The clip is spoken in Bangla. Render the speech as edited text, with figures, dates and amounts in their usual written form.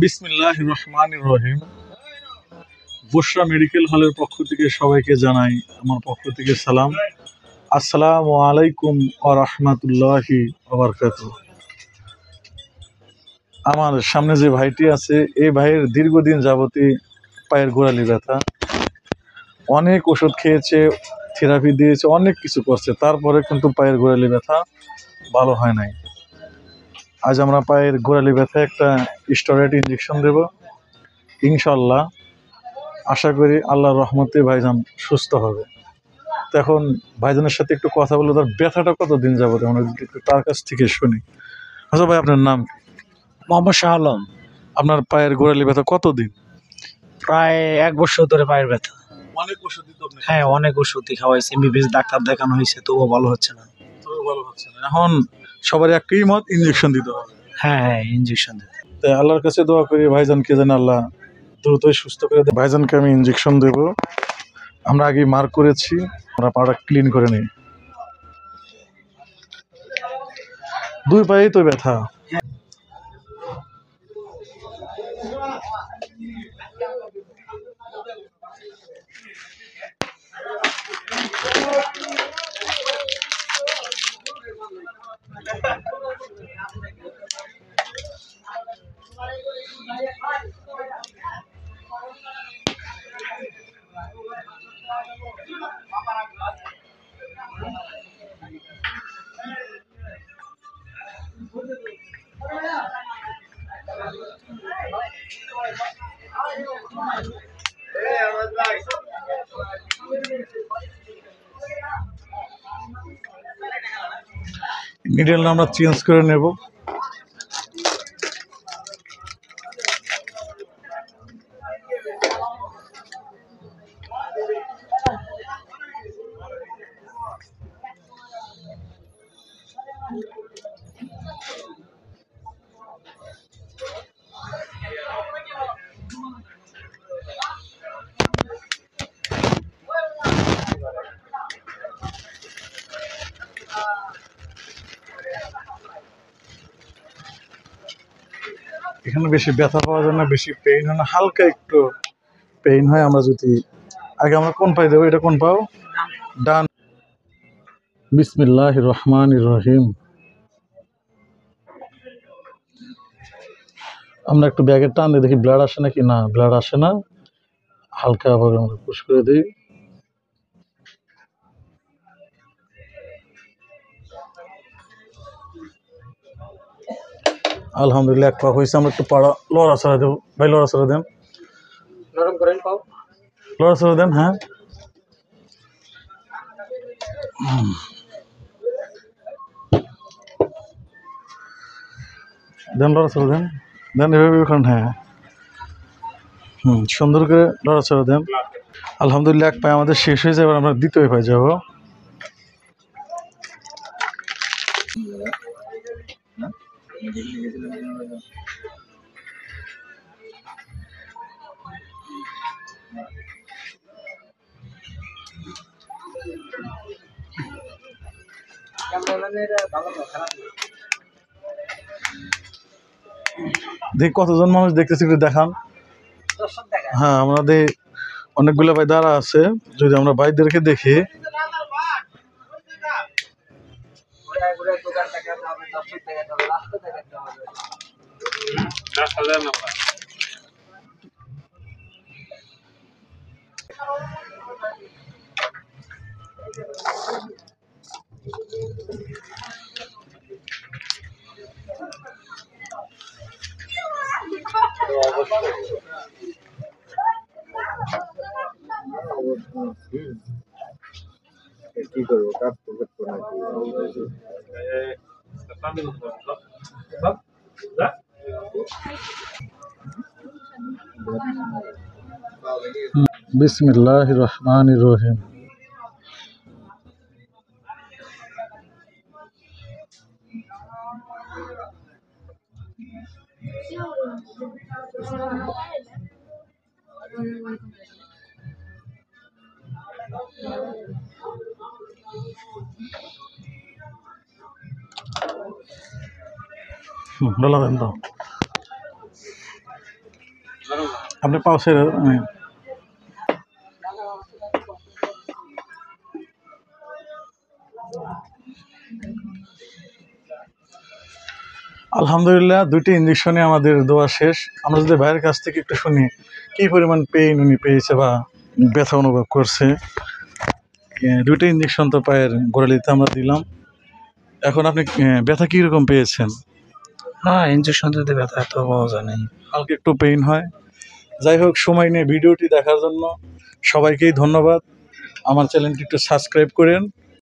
বিসমিল্লাহির রহমানির রহিম। বুশরা মেডিকেল হলের পক্ষ থেকে সবাইকে জানাই আমার পক্ষ থেকে সালাম। আসসালামু আলাইকুম ওয়া রাহমাতুল্লাহি ওয়া বারাকাতুহু। আমার সামনে যে ভাইটি আছে, এই ভাইয়ের দীর্ঘদিন যাবতী পায়ের গোড়ালি ব্যথা, অনেক ওষুধ খেয়েছে, থেরাপি দিয়েছে, অনেক কিছু করছে, তারপরে কিন্তু পায়ের গোড়ালি ব্যথা ভালো হয় নাই। আজ আমরা পায়ের গোড়ালি ব্যথা একটা স্টেরয়েড ইঞ্জেকশন দেব, ইনশাল্লাহ। আশা করি আল্লাহর রহমতে ভাইজান সুস্থ হবে। তো এখন ভাইজানের সাথে একটু কথা বলে, তার ব্যথাটা কতদিন যাবত আমরা একটু তার কাছ থেকে শুনি। আচ্ছা ভাই, আপনার নাম কি? মোহাম্মদ শাহ আলম। আপনার পায়ের গোড়ালি ব্যথা কতদিন? প্রায় 1 বছর ধরে পায়ের ব্যথা। অনেক ওষুধ দিত আপনি? হ্যাঁ, অনেক ওষুধই খাওয়াইছে, এমবিবিএস ডাক্তার দেখানো হয়েছে, তবুও ভালো হচ্ছে না। তবুও ভালো হচ্ছে না। এখন সবার একই মত, ইঞ্জেকশন দিতে হবে। হ্যাঁ, ইঞ্জেকশন দেবে। তাই আল্লাহর কাছে দোয়া করি ভাইজানকে যেন আল্লাহ দ্রুতই সুস্থ করে দেয়। ভাইজানকে আমি ইঞ্জেকশন দেব। আমরা আগে মার্ক করেছি, আমরা পাটা ক্লিন করে নিই। দুই পায়েই তো ব্যথা। নিডেল আমরা চেঞ্জ করে নেব। এখানে বেশি ব্যথা পাওয়া যায় না, বেশি পেইন হয় না, হালকা একটু পেইন হয়। আমরা যদি আগে আমরা কোন পায়ে দেবো? এটা কোন পাও? ডান। বিসমিল্লাহির রহমানির রহিম। আমরা একটু ব্যাগের টান দিয়ে দেখি ব্লাড আসে নাকি। না, ব্লাড আসে না। হালকা ভাবে আমরা পুশ করে দিই। আলহামদুলিল্লাহ, এক পা হয়েছে। আমরা একটু পাড়া লড়াছড়া দেবো। ভাই লড়াছড়া দেন, নরম করেন পাও। লড়াছড়া দেন। হ্যাঁ, দেন লড়াছড়া দেন, দেন এভাবে এখন। হ্যাঁ, সুন্দর করে লড়াছড়া দেন। আলহামদুলিল্লাহ, এক পায়ে আমাদের শেষ হয়ে যাবে, আমরা দ্বিতীয় পায়ে যাবো। দেখি কতজন মানুষ দেখতেছি, একটু দেখান। হ্যাঁ, আমাদের অনেকগুলো ভাই দাঁড়া আছে, যদি আমরা ভাইদেরকে দেখি। কি করবো, কাজ করবো নাকি? বিসমিল্লাহির রহমানির রহিম। ডলা দেন তো। আপনি পাও ছেড়ে আলহামদুলিল্লাহ 2টি ইঞ্জেকশনে আমাদের দেওয়া শেষ। আমরা যদি ভাইয়ের কাছ থেকে একটু শুনি কী পরিমাণ পেইন উনি পেয়েছে বা ব্যথা অনুভব করছে। 2টি ইঞ্জেকশন তো পায়ের গোড়ালিতে আমরা দিলাম। এখন আপনি ব্যথা কীরকম পেয়েছেন? না, ইঞ্জেকশন দিতে ব্যথা এত পাওয়া যায় নাই। হালকা একটু পেইন হয়। যাই হোক, সময় নিয়ে ভিডিওটি দেখার জন্য সবাইকেই ধন্যবাদ। আমার চ্যানেলটি একটু সাবস্ক্রাইব করেন।